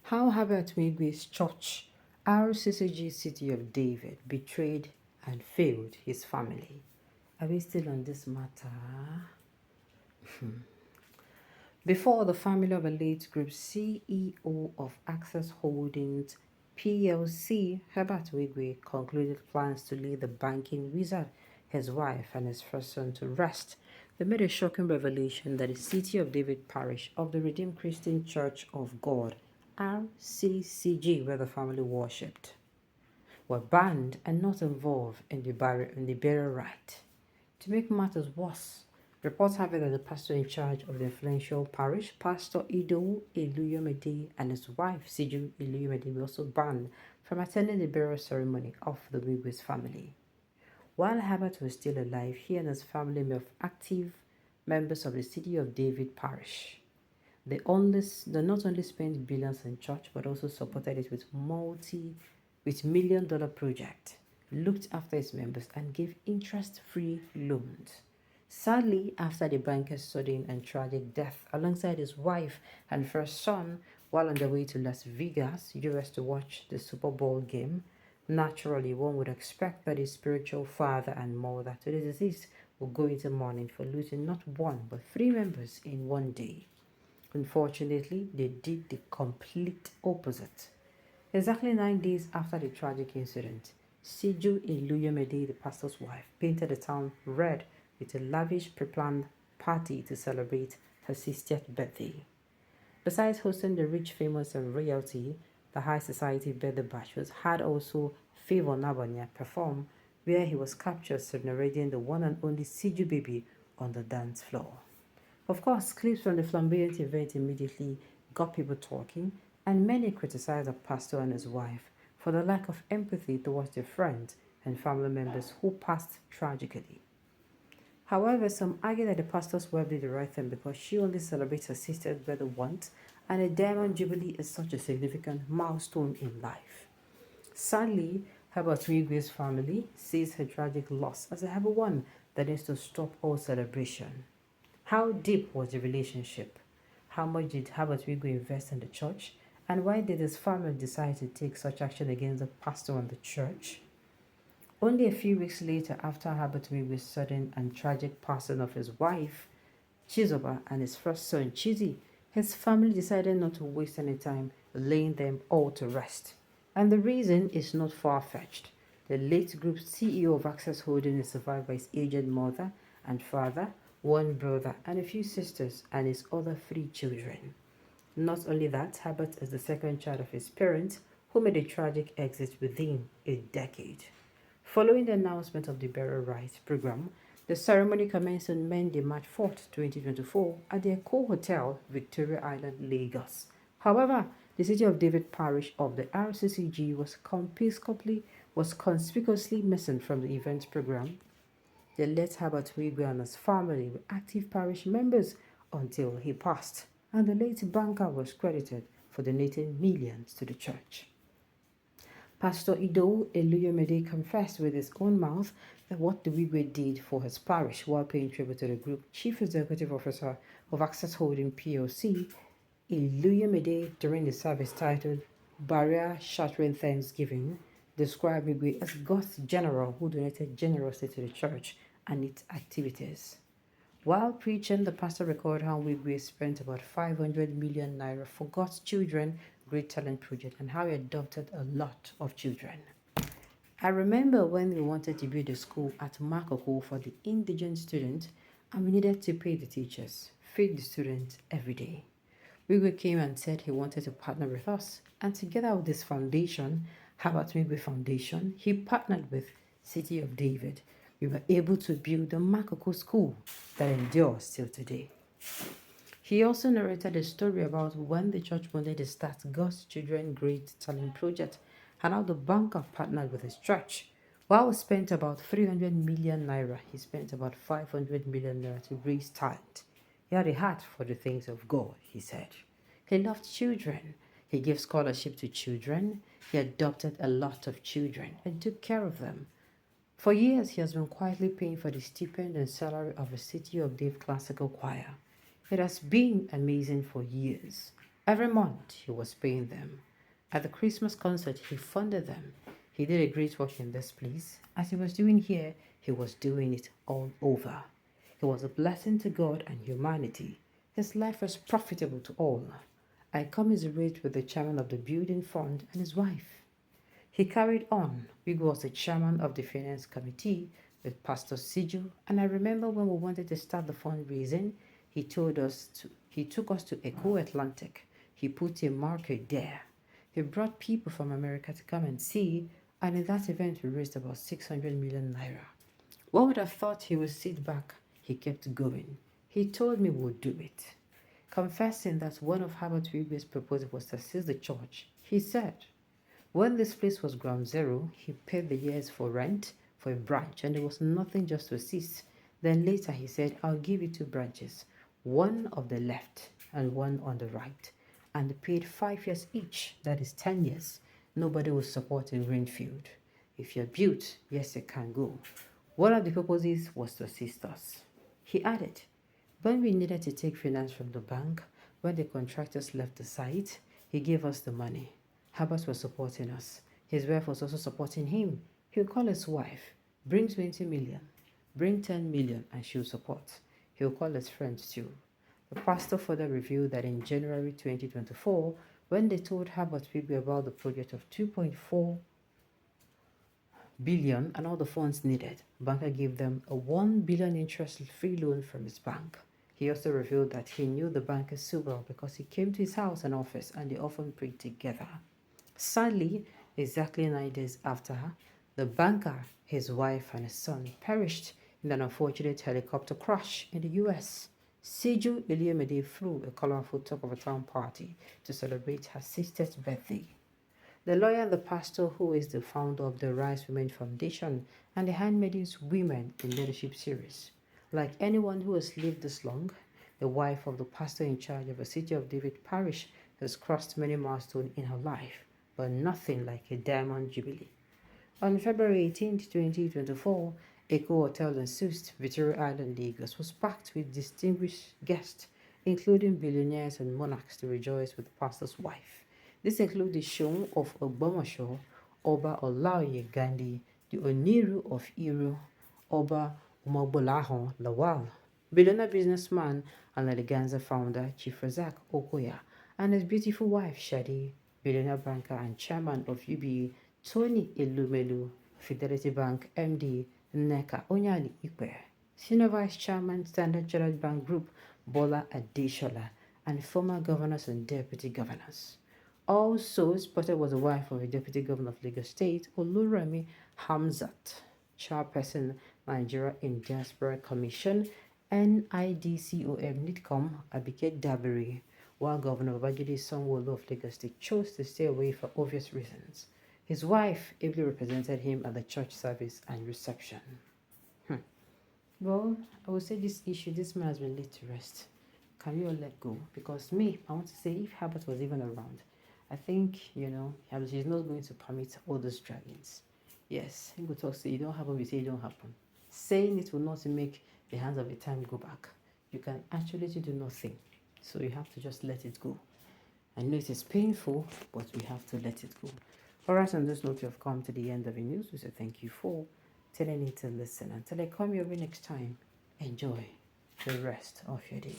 How Herbert Wigwe'S church, Rccg City of David, betrayed and failed his family. Are we still on this matter? Before the family of a late group CEO of Access Holdings PLC, Herbert Wigwe, concluded plans to lay the banking wizard, his wife, and his first son to rest, they made a shocking revelation that the City of David Parish of the Redeemed Christian Church of God, RCCG, where the family worshipped, were banned and not involved in the burial rite. To make matters worse, reports have it that the pastor in charge of the influential parish, Pastor Iluyomade'S, and his wife, Siju Iluyomade'S, were also banned from attending the burial ceremony of the Wigwe'S family. While Herbert was still alive, he and his family were active members of the City of David parish. They not only spent billions in church, but also supported it with million-dollar project, looked after its members, and gave interest-free loans. Sadly, after the banker's sudden and tragic death, alongside his wife and first son, while on their way to Las Vegas, US, to watch the Super Bowl game, naturally one would expect that his spiritual father and mother to the deceased would go into mourning for losing not one but three members in one day. Unfortunately, they did the complete opposite. Exactly 9 days after the tragic incident, Siju Iluyomade'S, the pastor's wife, painted the town red with a lavish pre-planned party to celebrate her 60th birthday. Besides hosting the rich, famous, and royalty, the high society birthday bash had also Favor Nabanya perform, where he was captured serenading the one and only Siju baby on the dance floor. Of course, clips from the flamboyant event immediately got people talking, and many criticized the pastor and his wife for the lack of empathy towards their friends and family members who passed tragically. However, some argue that the pastor's wife did the right thing because she only celebrates her sister's birthday once, and a diamond jubilee is such a significant milestone in life. Sadly, Herbert Wigwe'S family sees her tragic loss as a heavy one that is to stop all celebration. How deep was the relationship? How much did Herbert Wigwe invest in the church? And why did his family decide to take such action against the pastor and the church? Only a few weeks later, after Herbert Wigwe's sudden and tragic passing of his wife, Chizoba, and his first son, Chizzy, his family decided not to waste any time laying them all to rest. And the reason is not far-fetched. The late group's CEO of Access Holding is survived by his aged mother and father, one brother, and a few sisters, and his other 3 children. Not only that, Herbert is the second child of his parents, who made a tragic exit within a decade. Following the announcement of the burial rites program, the ceremony commenced on Monday, March 4th, 2024, at the Eco Hotel, Victoria Island, Lagos. However, the City of David parish of the RCCG was conspicuously missing from the event program. The late Herbert Wigwe and his family were active parish members until he passed, and the late banker was credited for donating millions to the church. Pastor Ido Iluyomade'S confessed with his own mouth that what the Wigwe did for his parish while paying tribute to the group Chief Executive Officer of Access Holding PLC, Iluyomade'S, during the service titled Barrier Shattering Thanksgiving, described Wigwe as God's general who donated generously to the church and its activities. While preaching, the pastor recorded how Wigwe spent about 500 million naira for God's Children Great Talent Project and how he adopted a lot of children. I remember when we wanted to build a school at Makoko for the indigent students, and we needed to pay the teachers, feed the students every day. Wigwe came and said he wanted to partner with us, and together with this foundation, Herbert Wigwe Foundation, he partnered with City of David. We were able to build the Makoko School that endures till today. He also narrated a story about when the church wanted to start God's Children Great Talent Project and how the banker partnered with his church. While we spent about 300 million naira, he spent about 500 million naira to raise talent. He had a heart for the things of God, he said. He loved children. He gave scholarship to children. He adopted a lot of children and took care of them. For years, he has been quietly paying for the stipend and salary of a City of Dave classical choir. It has been amazing for years. Every month he was paying them. At the Christmas concert, he funded them. He did a great work in this place. As he was doing here, he was doing it all over. He was a blessing to God and humanity. His life was profitable to all. I commiserate with the chairman of the building fund and his wife. He carried on. Wigwe'S was the chairman of the finance committee with Pastor Sigil, and I remember when we wanted to start the fundraising, he took us to Echo Atlantic. He put a market there. He brought people from America to come and see, and in that event we raised about 600 million naira. One would have thought he would sit back. He kept going. He told me we would do it. Confessing that one of Herbert Wigwe'S proposals was to assist the church, he said, when this place was ground zero, he paid the years for rent for a branch, and there was nothing just to assist. Then later he said, I'll give you 2 branches, one on the left and one on the right. And they paid 5 years each, that is 10 years. Nobody will support in Greenfield. If you're built, yes, you can go. One of the purposes was to assist us. He added, when we needed to take finance from the bank, when the contractors left the site, he gave us the money. Herbert was supporting us. His wife was also supporting him. He'll call his wife, bring 20 million, bring 10 million, and she'll support. He'll call his friends too. The pastor further revealed that in January 2024, when they told Herbert Wigwe about the project of 2.4 billion and all the funds needed, banker gave them a 1 billion interest-free loan from his bank. He also revealed that he knew the banker so well because he came to his house and office and they often prayed together. Sadly, exactly 9 days after, the banker, his wife, and his son perished in an unfortunate helicopter crash in the US. Sigil Iluyomade'S flew a colorful top of a town party to celebrate her sister's birthday. The lawyer and the pastor, who is the founder of the Rise Women Foundation and the Handmaidens Women in Leadership series. Like anyone who has lived this long, the wife of the pastor in charge of the City of David parish has crossed many milestones in her life, but nothing like a diamond jubilee. On February 18, 2024, Echo Hotel and Suites, Victoria Island, Lagos, was packed with distinguished guests, including billionaires and monarchs, to rejoice with the pastor's wife. This includes the Shon of Ogbomoso, Oba Olaoye Gandhi, the Oniru of Iru, Oba Umobolahon Lawal, billionaire businessman and Eleganza founder Chief Razak Okoya, and his beautiful wife Shadi, billionaire banker and chairman of UBA Tony Elumelu, Fidelity Bank MD Nneka Onyali Ikwe, senior vice chairman Standard Chartered Bank Group Bola Adeshola, and former governors and deputy governors. Also spotted was the wife of the deputy governor of Lagos State, Oluremi Hamzat, chairperson Nigeria in Diaspora Commission, NIDCOM NIDCOM Abike Dabiri, while Governor Babajide Sanwo-Olu of Lagos State chose to stay away for obvious reasons. His wife ably represented him at the church service and reception. Well, I would say this man has been laid to rest. Can we all let go? Because me, I want to say, if Herbert was even around, I think, he's not going to permit all those dragons. Yes, he could talk, say, it don't happen, we say it don't happen. Saying it will not make the hands of the time go back. You can actually do nothing. So you have to just let it go. I know it is painful, but we have to let it go. Alright, on this note, you have come to the end of the news. We say thank you for telling it to listen. Until I come your way next time, enjoy the rest of your day.